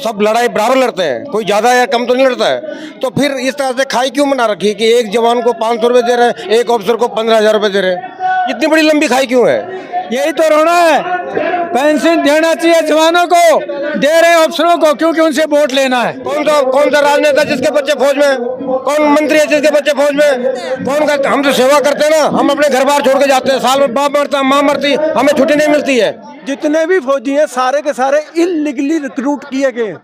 सब लड़ाई बराबर लड़ते हैं, कोई ज़्यादा या कम तो नहीं लड़ता है। तो फिर इस तरह से खाई क्यों बना रखी है कि एक जवान को 500 रुपये दे रहे हैं, एक ऑफिसर को 15,000 रुपये दे रहे हैं? इतनी बड़ी लंबी खाई क्यों है? यही तो रोना है। पेंशन देना चाहिए जवानों को, दे रहे अफसरों को, क्योंकि उनसे वोट लेना है। कौन सा राजनेता जिसके बच्चे फौज में, कौन मंत्री है जिसके बच्चे फौज में, कौन करते? हम तो सेवा करते हैं ना, हम अपने घर बार छोड़ के जाते हैं, साल में बाप मरता माँ मरती, हमें छुट्टी नहीं मिलती है। जितने भी फौजी हैं सारे के सारे इलीगली रिक्रूट किए गए।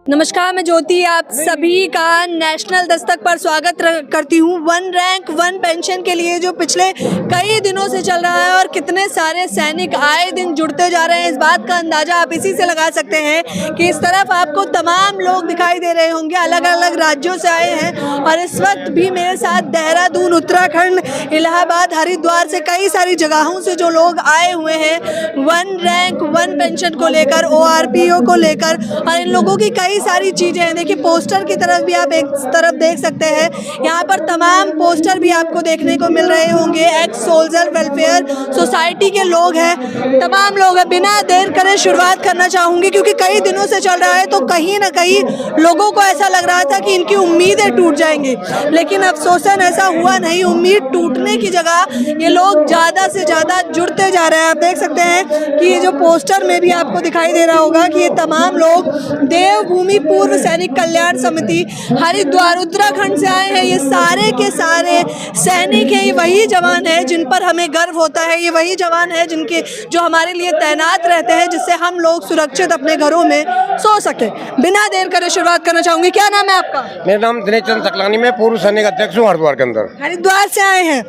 नमस्कार, मैं ज्योति आप सभी का नेशनल दस्तक पर स्वागत करती हूँ। वन रैंक वन पेंशन के लिए जो पिछले कई दिनों से चल रहा है और कितने सारे सैनिक आए दिन जुड़ते जा रहे हैं, इस बात का अंदाजा आप इसी से लगा सकते हैं कि इस तरफ आपको तमाम लोग दिखाई दे रहे होंगे, अलग अलग राज्यों से आए हैं। और इस वक्त भी मेरे साथ देहरादून, उत्तराखंड, इलाहाबाद, हरिद्वार से कई सारी जगहों से जो लोग आए हुए हैं वन रैंक वन पेंशन को लेकर, ORPO को लेकर, और इन लोगों की कई सारी चीजें हैं। देखिए, पोस्टर की तरफ भी आप एक तरफ देख सकते हैं, यहाँ पर तमाम पोस्टर भी आपको देखने को मिल रहे होंगे। एक्स सोल्जर वेलफेयर सोसाइटी के लोग हैं, तमाम लोग हैं। बिना देर करे शुरुआत करना चाहूंगी, क्योंकि कई दिनों से चल रहा है तो कहीं ना कहीं लोगों को ऐसा लग रहा था कि इनकी उम्मीदें टूट जाएंगी, लेकिन अफसोसन ऐसा हुआ नहीं। उम्मीद टूटने की जगह ये लोग ज्यादा से ज्यादा जुड़ते जा रहे हैं। आप देख सकते हैं कि ये जो पोस्टर में भी आपको दिखाई दे रहा होगा कि ये तमाम लोग देवभूमि पूर्व सैनिक कल्याण समिति हरिद्वार उत्तराखंड से आए हैं। ये सारे के सारे सैनिक हैं, ये वही जवान है जिन पर हमें गर्व होता है, ये वही जवान है जिनके जो हमारे लिए तैनात रहते हैं, जिससे हम लोग सुरक्षित अपने घरों में सो सके। बिना देर करे शुरुआत करना चाहूंगी। क्या नाम है आपका? मेरा नाम दिनेश चंद्र सकलानी, मैं पूर्व सैनिक अध्यक्ष हूँ हरिद्वार के अंदर। हरिद्वार से आए हैं,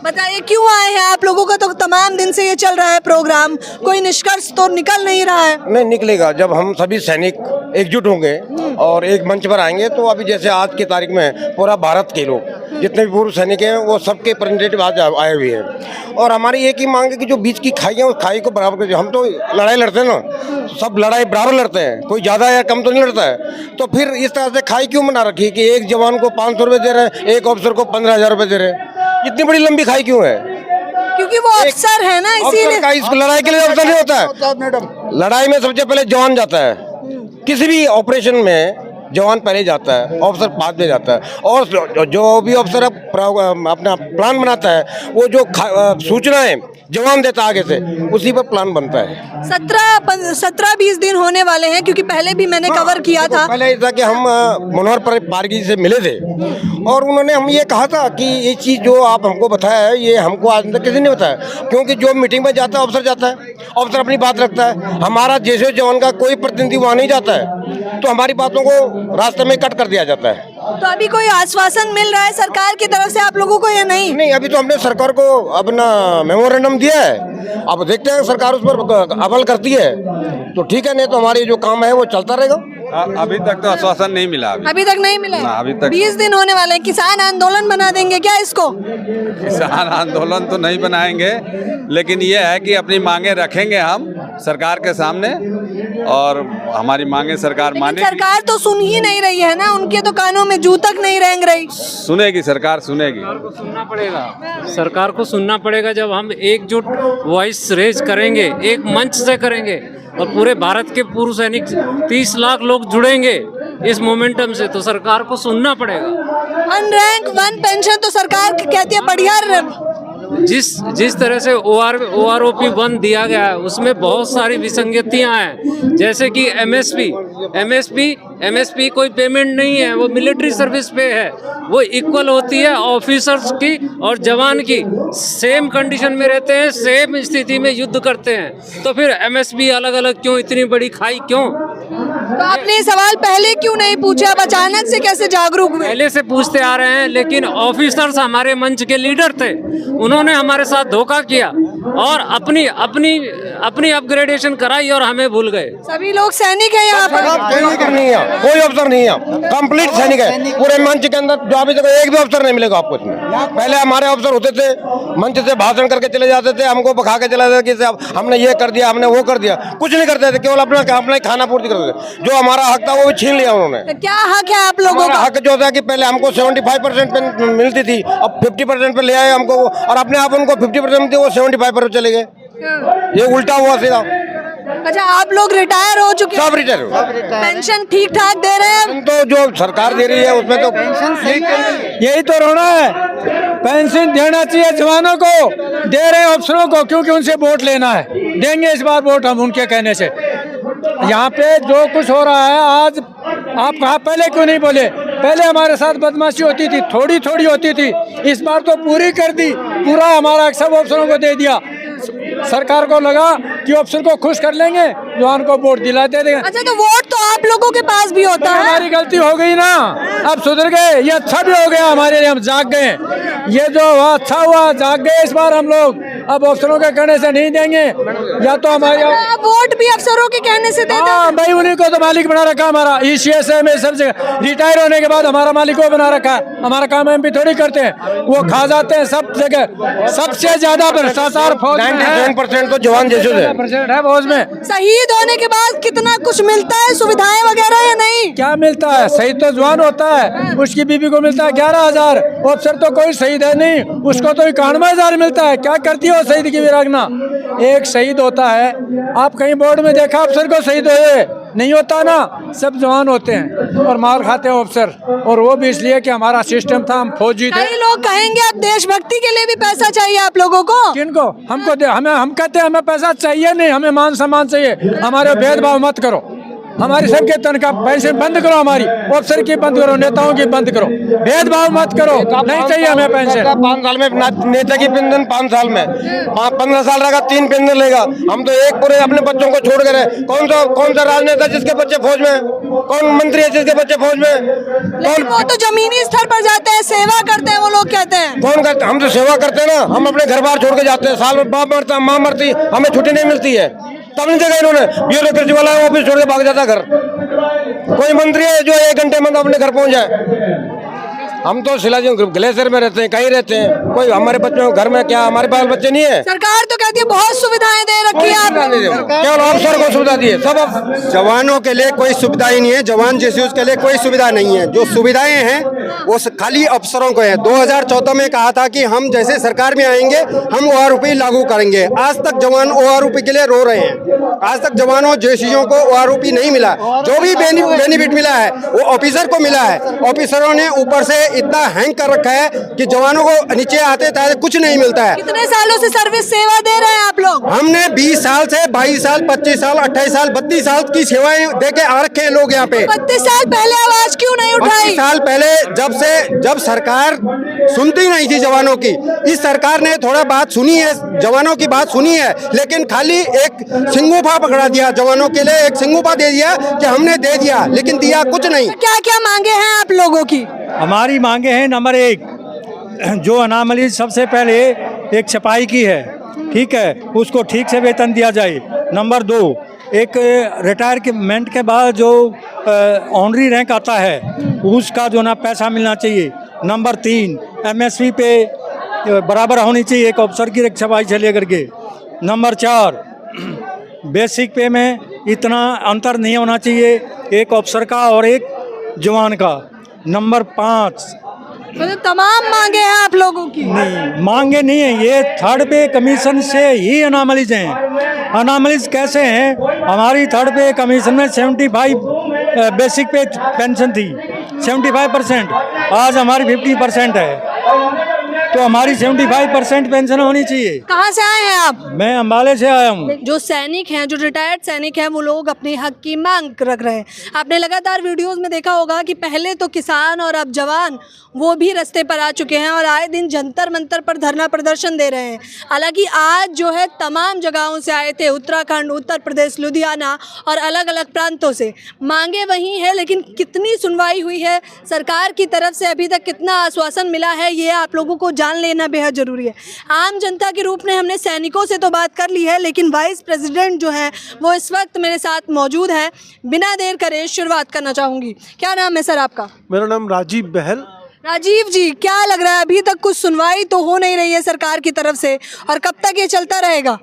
बताइए क्यों आए हैं आप? लोगों का तो तमाम दिन से ये चल रहा है प्रोग्राम, कोई निष्कर्ष तो निकल नहीं रहा है। नहीं निकलेगा, जब हम सभी सैनिक एकजुट होंगे और एक मंच पर आएंगे तो अभी जैसे आज की तारीख में पूरा भारत के लोग जितने भी पूर्व सैनिक हैं वो सबके रिप्रेजेंटेटिव आज आए हुए हैं। और हमारी एक ही मांग है कि जो बीच की खाई है उस खाई को बराबर कर। हम तो लड़ाई लड़ते हैं ना, सब लड़ाई बराबर लड़ते हैं, कोई ज़्यादा या कम तो नहीं लड़ता है। तो फिर इस तरह से खाई क्यों बना रखी है कि एक जवान को 500 रुपये दे रहे हैं, एक ऑफिसर को 15,000 रुपये दे रहे हैं? इतनी बड़ी लंबी खाई क्यों है? क्योंकि वो अफसर है ना, इसीलिए। इस लड़ाई के लिए अफसर नहीं होता है। लड़ाई में सबसे पहले जवान जाता है, किसी भी ऑपरेशन में जवान पहले जाता है, ऑफिसर बाद में जाता है। और जो भी ऑफिसर अपना प्लान बनाता है, वो जो सूचनाएं जवान देता है आगे से, उसी पर प्लान बनता है। 17-20 दिन होने वाले हैं, क्योंकि पहले भी मैंने कवर किया था। पहले ऐसा कि हम मनोहर पारगी से मिले थे और उन्होंने हम ये कहा था कि ये चीज़ जो आप हमको बताया है ये हमको आज तक किसी ने बताया, क्योंकि जो मीटिंग में जाता है ऑफिसर जाता है, ऑफिसर अपनी बात रखता है। हमारा जैसे जवान का कोई प्रतिनिधि वहाँ नहीं जाता है, तो हमारी बातों को रास्ते में कट कर दिया जाता है। तो अभी कोई आश्वासन मिल रहा है सरकार की तरफ से आप लोगों को या नहीं? नहीं, अभी तो हमने सरकार को अपना मेमोरेंडम दिया है, अब देखते हैं सरकार उस पर अमल करती है तो ठीक है, नहीं तो हमारी जो काम है वो चलता रहेगा। अभी तक तो आश्वासन नहीं मिला। अभी तक नहीं मिला? अभी तक 20 दिन होने वाले हैं। किसान आंदोलन बना देंगे क्या इसको? किसान आंदोलन तो नहीं बनाएंगे, लेकिन ये है कि अपनी मांगे रखेंगे हम सरकार के सामने और हमारी मांगे सरकार माने। सरकार तो सुन ही नहीं रही है ना, उनके तो कानों में जू तक नहीं रेंग रही। सुनेगी सरकार, सुनेगी। सरकार को सुनना पड़ेगा, सरकार को सुनना पड़ेगा। जब हम एकजुट वॉइस रेज करेंगे, एक मंच से करेंगे और पूरे भारत के पूर्व सैनिक 30 लाख लोग जुड़ेंगे इस मोमेंटम से, तो सरकार को सुनना पड़ेगा। वन रैंक वन पेंशन तो सरकार कहती है बढ़िया। जिस तरह से OROP 1 दिया गया है उसमें बहुत सारी विसंगतियां हैं, जैसे कि MSP कोई पेमेंट नहीं है, वो मिलिट्री सर्विस पे है, वो इक्वल होती है ऑफिसर्स की और जवान की। सेम कंडीशन में रहते हैं, सेम स्थिति में युद्ध करते हैं, तो फिर MSP अलग अलग क्यों? इतनी बड़ी खाई क्यों? तो आपने ये सवाल पहले क्यों नहीं पूछा? अब अचानक से कैसे जागरूक हुए? पहले से पूछते आ रहे हैं, लेकिन ऑफिसर्स हमारे मंच के लीडर थे, उन्होंने हमारे साथ धोखा किया और अपनी अपग्रेडेशन कराई और हमें भूल गए। सभी लोग सैनिक है यहाँ पर? कोई अफसर नहीं है, कंप्लीट सैनिक है पूरे मंच के अंदर। जो अभी तक एक भी अफसर नहीं मिलेगा आपको इसमें। पहले हमारे अफसर होते थे, मंच से भाषण करके चले जाते थे, हमको बखा के चले जाते थे कि हमने ये कर दिया, हमने वो कर दिया। कुछ नहीं करते थे, केवल अपना खाना पूर्ति करते थे। जो हमारा हक था वो भी छीन लिया उन्होंने। तो क्या हक है आप लोगों का? हक जो था कि पहले हमको 75% पे मिलती थी, अब 50% पे ले आए हमको, और अपने आप उनको 50% मिलती, वो 75% चले गए। ये उल्टा हुआ सीधा। अच्छा, आप लोग रिटायर हो चुके सब रिटायर हो। पेंशन ठीक ठाक दे रहे हैं? तो जो सरकार दे रही है उसमें तो पेंशन यही तो रोना है। पेंशन देना चाहिए जवानों को, दे रहे हैं अफसरों को, क्योंकि उनसे वोट लेना है। देंगे इस बार वोट हम उनके कहने से। यहाँ पे जो कुछ हो रहा है आज, आप कहा पहले क्यों नहीं बोले? पहले हमारे साथ बदमाशी होती थी, थोड़ी थोड़ी होती थी, इस बार तो पूरी कर दी। पूरा हमारा सब अफसरों को दे दिया। सरकार को लगा कि अफसर को खुश कर लेंगे, जवान को वोट दिला दे देंगे। अच्छा, तो वोट तो आप लोगों के पास भी होता है। हमारी गलती हो गई ना, अब सुधर गए। ये अच्छा भी हो गया हमारे लिए, हम जाग गए। ये जो हुआ अच्छा हुआ, जाग गए इस बार हम लोग। अब अफसरों के कहने से नहीं देंगे, या तो हमारे आप वोट भी अफसरों के कहने से देते हैं? हाँ भाई, उन्हीं को तो मालिक बना रखा हमारा। ECS में सब जगह रिटायर होने के बाद हमारा मालिक को बना रखा है। हमारा काम हम भी थोड़ी करते हैं, वो खा जाते हैं सब जगह। सबसे ज्यादा भ्रष्टाचार फौज में है। 97% तो जवान जैसे है। 97% है फौज में। शहीद होने के बाद कितना कुछ मिलता है, सुविधाएं वगैरह, या नहीं? क्या मिलता है? शहीद तो जवान होता है, उसकी बीबी को मिलता है 11,000। अफसर तो कोई शहीद है नहीं, उसको तो 91,000 मिलता है। क्या करती है वो शहीद की वीरांगना? एक शहीद होता है, आप कहीं बोर्ड में देखा अफसर को शहीद हुए? नहीं होता ना, सब जवान होते हैं और मार खाते हैं अफसर। और वो भी इसलिए कि हमारा सिस्टम था, हम फौजी थे। कई लोग कहेंगे अब देशभक्ति के लिए भी पैसा चाहिए आप लोगों को। किनको? हमको दे, हमें, हम कहते हैं हमें पैसा चाहिए नहीं, हमें मान सम्मान चाहिए। हमारे भेदभाव मत करो, हमारी सबके तनख्वाह पैसे बंद करो, हमारी अफसर की बंद करो, नेताओं की बंद करो, भेदभाव मत करो। नहीं चाहिए हमें पेंशन। 5 साल में नेता की पेंशन 5 साल में 15 साल रहेगा 3 पेंशन लेगा। हम तो एक पूरे अपने बच्चों को छोड़ कर कौन सा राजनेता जिसके बच्चे फौज में, कौन मंत्री है जिसके बच्चे फौज में? लेकिन वो तो जमीनी स्तर पर जाते हैं, सेवा करते हैं, वो लोग कहते हैं। कौन करते? हम तो सेवा करते हैं ना। हम अपने घर बार छोड़ के जाते हैं, साल में बाप मरता, माँ मरती, हमें छुट्टी नहीं मिलती है। तब नहीं जगह इन्होंने ब्यूरोक्रेसी वाला ऑफिस छोड़ के भाग जाता घर। कोई मंत्री है जो 1 घंटे में अपने घर पहुंच जाए? हम तो शिलाजी ग्लेशियर में रहते हैं, कहीं रहते हैं। कोई हमारे बच्चों घर में क्या हमारे बाल बच्चे नहीं है? सरकार तो कहती है बहुत सुविधाएं दे रखी है आप। केवल अफसर को सुविधा दी है सब। जवानों के लिए कोई सुविधा ही नहीं है, जवान जैसे उसके लिए कोई सुविधा नहीं है। जो सुविधाएं हैं वो खाली अफसरों को है। 2014 में कहा था कि हम जैसे सरकार में आएंगे हम OROP लागू करेंगे। आज तक जवान OROP के लिए रो रहे हैं। आज तक जवानों जैसियों को OROP नहीं मिला। जो भी बेनिफिट मिला है वो ऑफिसर को मिला है। ऑफिसरों ने ऊपर से इतना हैंग कर रखा है कि जवानों को नीचे आते कुछ नहीं मिलता है। कितने सालों से सर्विस सेवा दे रहे हैं आप लोग? हमने 20 साल से 22 साल 25 साल 28 साल 32 साल की सेवाएं देके आ रखे हैं लोग यहाँ पे। 32 साल पहले आवाज क्यों नहीं उठाई? 25 साल पहले जब सरकार सुनती नहीं थी जवानों की, इस सरकार ने थोड़ा बात सुनी है, जवानों की बात सुनी है, लेकिन खाली एक सिंगूफा पकड़ा दिया जवानों के लिए। एक सिंगूफा दे दिया कि हमने दे दिया, लेकिन दिया कुछ नहीं। क्या क्या मांगे हैं आप लोगों की? हमारी मांगे हैं, नंबर 1 जो अनामली सबसे पहले एक छपाई की है, ठीक है, उसको ठीक से वेतन दिया जाए। नंबर 2 एक रिटायरमेंट के बाद जो ऑनरी रैंक आता है उसका जो ना पैसा मिलना चाहिए। नंबर 3 MSP पे बराबर होनी चाहिए एक अफसर की एक छपाई से लेकर के। नंबर 4 बेसिक पे में इतना अंतर नहीं होना चाहिए एक अफसर का और एक जवान का। नंबर 5 मतलब तमाम मांगे हैं आप लोगों की? नहीं, मांगे नहीं है, ये थर्ड पे कमीशन से ही अनामलीज हैं। अनामलीज कैसे हैं? हमारी थर्ड पे कमीशन में 75 बेसिक पे पेंशन थी 75%, आज हमारी 50% है। तो हमारी 75% पेंशन होनी चाहिए। कहाँ से आए हैं आप? मैं अम्बाले से आया हूँ। जो सैनिक हैं, जो रिटायर्ड सैनिक हैं, वो लोग अपने हक की मांग रख रहे हैं। आपने लगातार वीडियोस में देखा होगा कि पहले तो किसान और अब जवान वो भी रास्ते पर आ चुके हैं और आए दिन जंतर मंतर पर धरना प्रदर्शन दे रहे हैं। हालांकि आज जो है तमाम जगहों से आए थे, उत्तराखंड, उत्तर प्रदेश, लुधियाना और अलग अलग प्रांतों से। मांगे वही है, लेकिन कितनी सुनवाई हुई है सरकार की तरफ से, अभी तक कितना आश्वासन मिला है, ये आप लोगों को जान लेना बेहद जरूरी है। आम जनता के रूप में हमने सैनिकों से तो बात कर ली है, लेकिन वाइस प्रेसिडेंट जो है वो इस वक्त मेरे साथ मौजूद है। बिना देर करे शुरुआत करना चाहूँगी। क्या नाम है सर आपका? मेरा नाम राजीव बहल। राजीव जी, क्या लग रहा है अभी तक कुछ सुनवाई तो हो नहीं रही है सरकार की तरफ से, और कब तक ये चलता रहेगा?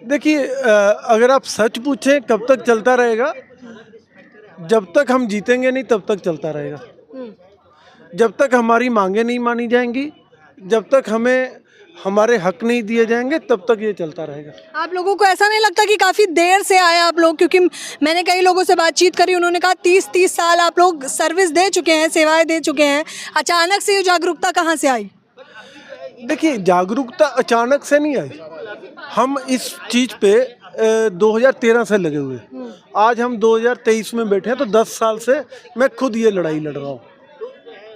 देखिए, अगर आप सच पूछें कब तक चलता रहेगा, जब तक हम जीतेंगे नहीं तब तक चलता रहेगा। जब तक हमारी मांगे नहीं मानी जाएंगी, जब तक हमें हमारे हक नहीं दिए जाएंगे तब तक ये चलता रहेगा। आप लोगों को ऐसा नहीं लगता कि काफ़ी देर से आए आप लोग? क्योंकि मैंने कई लोगों से बातचीत करी, उन्होंने कहा 30 साल आप लोग सर्विस दे चुके हैं, सेवाएं दे चुके हैं, अचानक से ये जागरूकता कहाँ से आई? देखिए, जागरूकता अचानक से नहीं आई। हम इस चीज़ पे 2013 से लगे हुए, आज हम 2023 में बैठे हैं, तो 10 साल से मैं खुद ये लड़ाई लड़ रहा हूँ।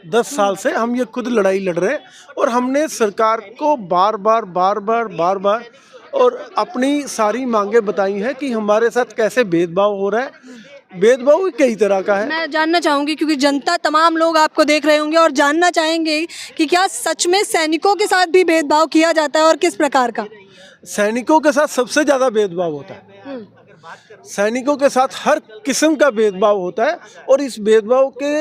10 साल से हम ये खुद लड़ाई लड़ रहे हैं और हमने सरकार को बार बार और अपनी सारी मांगे बताई हैं कि हमारे साथ कैसे भेदभाव हो रहा है। भेदभाव भी कई तरह का है। मैं जानना चाहूँगी, क्योंकि जनता, तमाम लोग आपको देख रहे होंगे और जानना चाहेंगे कि क्या सच में सैनिकों के साथ भी भेदभाव किया जाता है और किस प्रकार का? सैनिकों के साथ सबसे ज़्यादा भेदभाव होता है। सैनिकों के साथ हर किस्म का भेदभाव होता है और इस भेदभाव के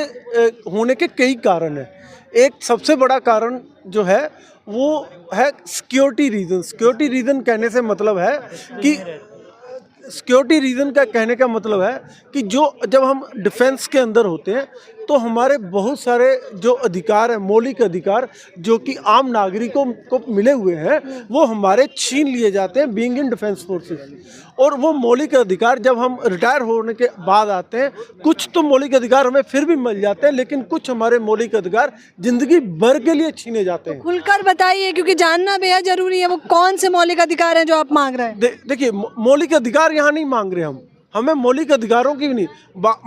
होने के कई कारण हैं। एक सबसे बड़ा कारण जो है वो है सिक्योरिटी रीज़न। सिक्योरिटी रीज़न कहने से मतलब है कि सिक्योरिटी रीज़न का कहने का मतलब है कि जब हम डिफेंस के अंदर होते हैं तो हमारे बहुत सारे जो अधिकार हैं, मौलिक अधिकार जो कि आम नागरिकों को मिले हुए हैं, वो हमारे छीन लिए जाते हैं बीइंग इन डिफेंस फोर्सेस। और वो मौलिक अधिकार जब हम रिटायर होने के बाद आते हैं, कुछ तो मौलिक अधिकार हमें फिर भी मिल जाते हैं, लेकिन कुछ हमारे मौलिक अधिकार जिंदगी भर के लिए छीने जाते हैं। खुलकर बताइए, क्योंकि जानना बेहद जरूरी है। वो कौन से मौलिक अधिकार हैं जो आप मांग रहे हैं? देखिए, मौलिक अधिकार यहाँ नहीं मांग रहे हमें मौलिक अधिकारों की भी नहीं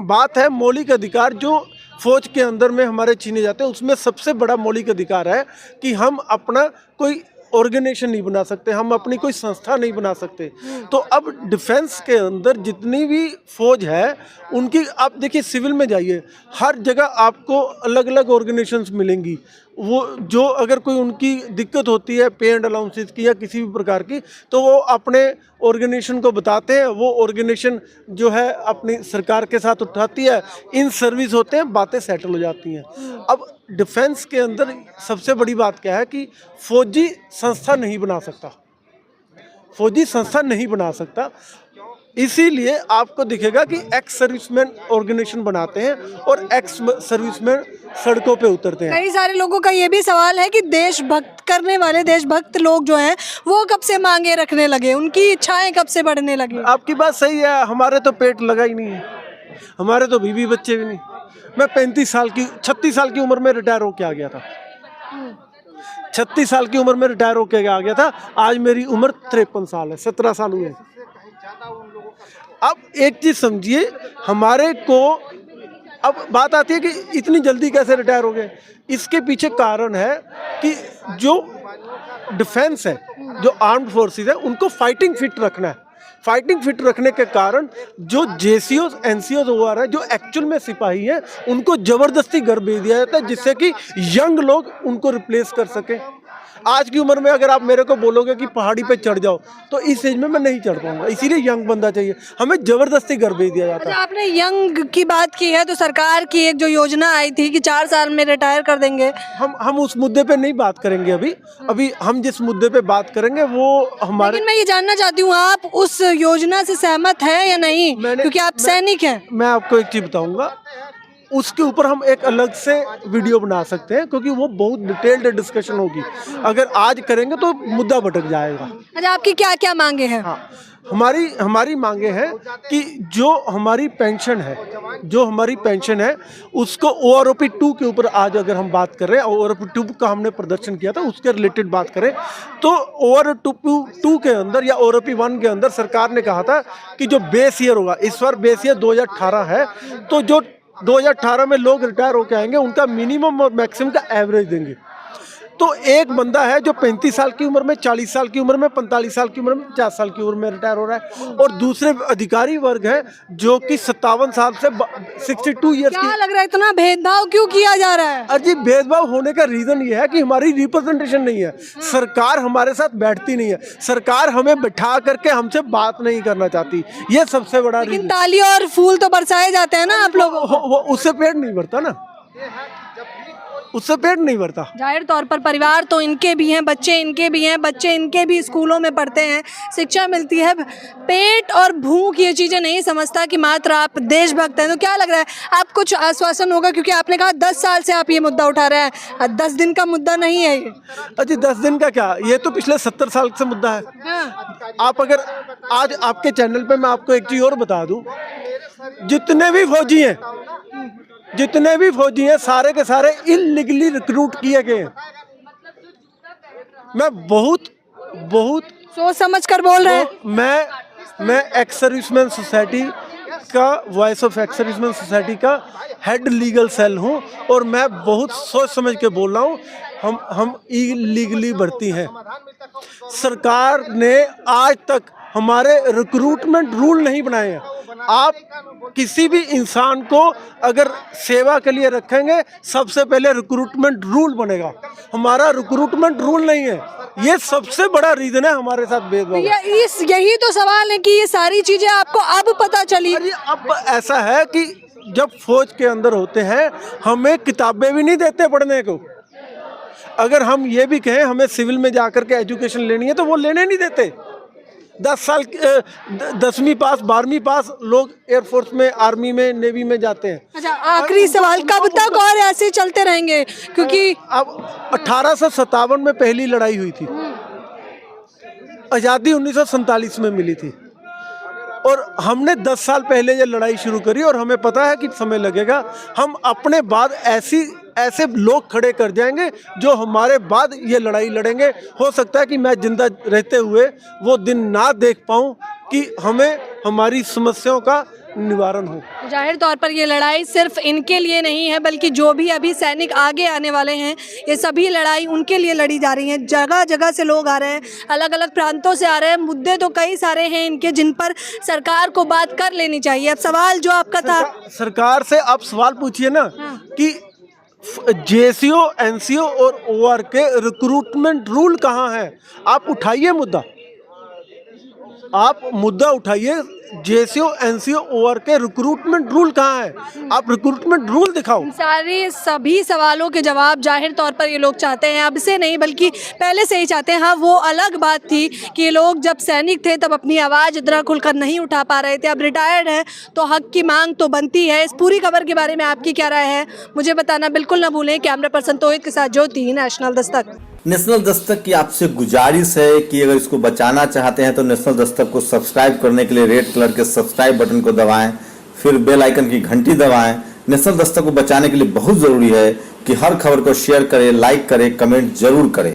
बात है। मौलिक अधिकार जो फौज के अंदर में हमारे छीने जाते हैं, उसमें सबसे बड़ा मौलिक अधिकार है कि हम अपना कोई ऑर्गेनाइजेशन नहीं बना सकते, हम अपनी कोई संस्था नहीं बना सकते। तो अब डिफेंस के अंदर जितनी भी फौज है उनकी, आप देखिए सिविल में जाइए, हर जगह आपको अलग अलग ऑर्गेनाइजेशंस मिलेंगी। वो जो अगर कोई उनकी दिक्कत होती है पे एंड अलाउंसेस की या किसी भी प्रकार की, तो वो अपने ऑर्गेनाइजेशन को बताते हैं, वो ऑर्गेनाइजेशन जो है अपनी सरकार के साथ उठाती है, इन सर्विस होते हैं, बातें सेटल हो जाती हैं। अब डिफेंस के अंदर सबसे बड़ी बात क्या है कि फौजी संस्था नहीं बना सकता, फौजी संस्था नहीं बना सकता। इसीलिए आपको दिखेगा कि एक्स सर्विसमैन ऑर्गेनाइजेशन बनाते हैं और एक्स सर्विसमैन सड़कों पे उतरते हैं। कई सारे लोगों का ये भी सवाल है कि देशभक्त करने वाले, देशभक्त लोग जो हैं वो कब से मांगे रखने लगे, उनकी इच्छाएं कब से बढ़ने लगी? आपकी बात सही है, हमारे तो पेट लगा ही नहीं है, हमारे तो बीवी बच्चे भी नहीं। मैं 36 साल की उम्र में रिटायर होके आ गया था। 36 साल की उम्र में रिटायर होके आ गया था। आज मेरी उम्र 53 साल है, 17 साल हुए। अब एक चीज समझिए, हमारे को अब बात आती है कि इतनी जल्दी कैसे रिटायर हो गए। इसके पीछे कारण है कि जो डिफेंस है, जो आर्म्ड फोर्सेस है, उनको फाइटिंग फिट रखना है। फाइटिंग फिट रखने के कारण जो जेसीओस एनसीओस हुआ है, जो एक्चुअल में सिपाही हैं, उनको जबरदस्ती घर भेज दिया जाता है जिससे कि यंग लोग उनको रिप्लेस कर सकें। आज की उम्र में अगर आप मेरे को बोलोगे कि पहाड़ी पे चढ़ जाओ, तो इस एज में मैं नहीं चढ़ पाऊंगा, इसीलिए यंग बंदा चाहिए। हमें जबरदस्ती घर भेज दिया जाता है। आपने यंग की बात की है, तो सरकार की एक जो योजना आई थी कि 4 साल में रिटायर कर देंगे, हम उस मुद्दे पे नहीं बात करेंगे। अभी हम जिस मुद्दे पे बात करेंगे वो हमारे, लेकिन मैं ये जानना चाहती हूँ, आप उस योजना से सहमत है या नहीं? क्योंकि आप सैनिक हैं। मैं आपको एक चीज बताऊंगा, उसके ऊपर हम एक अलग से वीडियो बना सकते हैं, क्योंकि वो बहुत डिटेल्ड डिस्कशन होगी। अगर आज करेंगे तो मुद्दा भटक जाएगा। अच्छा, आपकी क्या क्या मांगे हैं? हाँ, हमारी मांगे हैं कि जो हमारी पेंशन है उसको OROP 2 के ऊपर आज अगर हम बात कर रहे हैं, OROP 2 का हमने प्रदर्शन किया था, उसके रिलेटेड बात करें तो OROP 2 के अंदर या OROP 1 के अंदर सरकार ने कहा था कि जो बेस ईयर होगा, इस बार बेस ईयर 2018 है, तो जो 2018 में लोग रिटायर होकर आएंगे उनका मिनिमम और मैक्सिमम का एवरेज देंगे। तो एक बंदा है जो 35 साल की उम्र में, 40 साल की उम्र में, 45 साल की उम्र में, 50 साल की उम्र में रिटायर हो रहा है, और दूसरे अधिकारी वर्ग है जो कि 57 साल से 62 ईयर्स की। क्या लग रहा है, इतना भेदभाव क्यों किया जा रहा है? अजी, भेदभाव होने का रीजन ये है कि हमारी रिप्रेजेंटेशन नहीं है, सरकार हमारे साथ बैठती नहीं है, सरकार हमें बैठा करके हमसे बात नहीं करना चाहती, ये सबसे बड़ा रीजन। ताली और फूल तो बरसाए जाते हैं ना आप लोग, उससे पेट नहीं भरता ना। उससे पेट नहीं भरता। जाहिर तौर पर परिवार तो इनके भी हैं, बच्चे इनके भी हैं, बच्चे इनके भी स्कूलों में पढ़ते हैं, शिक्षा मिलती है। पेट और भूख ये चीज़ें नहीं समझता कि मात्र आप देशभक्त हैं। तो क्या लग रहा है, आप कुछ आश्वासन होगा, क्योंकि आपने कहा 10 साल से आप ये मुद्दा उठा रहे हैं, 10 दिन का मुद्दा नहीं है ये। अजी 10 दिन का क्या, ये तो पिछले 70 साल से मुद्दा है। हाँ। आप अगर आज आपके चैनल पे मैं आपको एक चीज़ और बता दूं, जितने भी फौजी हैं सारे के सारे इलीगली रिक्रूट किए गए हैं। मैं बहुत सोच समझ कर बोल रहे हैं। मैं एक्स सर्विसमैन सोसाइटी का, voice of ex serviceman society का हेड लीगल सेल हूं, और मैं बहुत सोच समझ के बोल रहा हूं। हम इलीगली भर्ती हैं। सरकार ने आज तक हमारे रिक्रूटमेंट रूल नहीं बनाए हैं। आप किसी भी इंसान को अगर सेवा के लिए रखेंगे, सबसे पहले रिक्रूटमेंट रूल बनेगा। हमारा रिक्रूटमेंट रूल नहीं है, ये सबसे बड़ा रीजन है हमारे साथ भेदभाव। यही तो सवाल है कि ये सारी चीजें आपको अब पता चली। अरे अब ऐसा है कि जब फौज के अंदर होते हैं, हमें किताबें भी नहीं देते पढ़ने को। अगर हम ये भी कहें हमें सिविल में जाकर के एजुकेशन लेनी है, तो वो लेने नहीं देते। 10 साल 10वीं पास 12वीं पास लोग एयरफोर्स में, आर्मी में, नेवी में जाते हैं। अच्छा, आखिरी सवाल, कब तक और ऐसे चलते रहेंगे? क्योंकि अब 1857 में पहली लड़ाई हुई थी, आज़ादी 1947 में मिली थी, और हमने 10 साल पहले ये लड़ाई शुरू करी, और हमें पता है कि समय लगेगा। हम अपने बाद ऐसे लोग खड़े कर जाएंगे जो हमारे बाद ये लड़ाई लड़ेंगे। हो सकता है कि मैं जिंदा रहते हुए वो दिन ना देख पाऊँ कि हमें हमारी समस्याओं का निवारण हो। जाहिर तौर पर ये लड़ाई सिर्फ इनके लिए नहीं है, बल्कि जो भी अभी सैनिक आगे आने वाले हैं, ये सभी लड़ाई उनके लिए लड़ी जा रही है। जगह जगह से लोग आ रहे हैं, अलग अलग प्रांतों से आ रहे हैं। मुद्दे तो कई सारे हैं इनके, जिन पर सरकार को बात कर लेनी चाहिए। अब सवाल जो आपका था, सरकार से आप सवाल पूछिए ना कि जेसीओ, एनसीओ और ओआर के रिक्रूटमेंट रूल कहाँ है। आप उठाइए मुद्दा, उठाइए। जेसीओ, एनसीओ, ओआर के रिक्रूटमेंट रूल कहाँ है, आप रिक्रूटमेंट रूल दिखाओ। सभी सवालों के जवाब जाहिर तौर पर ये लोग चाहते हैं, अब से नहीं बल्कि पहले से ही चाहते हैं। हाँ, वो अलग बात थी कि ये लोग जब सैनिक थे तब अपनी आवाज़ इतना खुलकर नहीं उठा पा रहे थे। अब रिटायर्ड हैं तो हक की मांग तो बनती है। इस पूरी खबर के बारे में आपकी क्या राय है, मुझे बताना बिल्कुल ना भूलें। कैमरा पर्सन तोहिद के साथ ज्योति, नेशनल दस्तक। नेशनल दस्तक की आपसे गुजारिश है कि अगर इसको बचाना चाहते हैं तो नेशनल दस्तक को सब्सक्राइब करने के लिए रेड कलर के सब्सक्राइब बटन को दबाएं, फिर बेल आइकन की घंटी दबाएं। नेशनल दस्तक को बचाने के लिए बहुत जरूरी है कि हर खबर को शेयर करें, लाइक करें, कमेंट जरूर करें।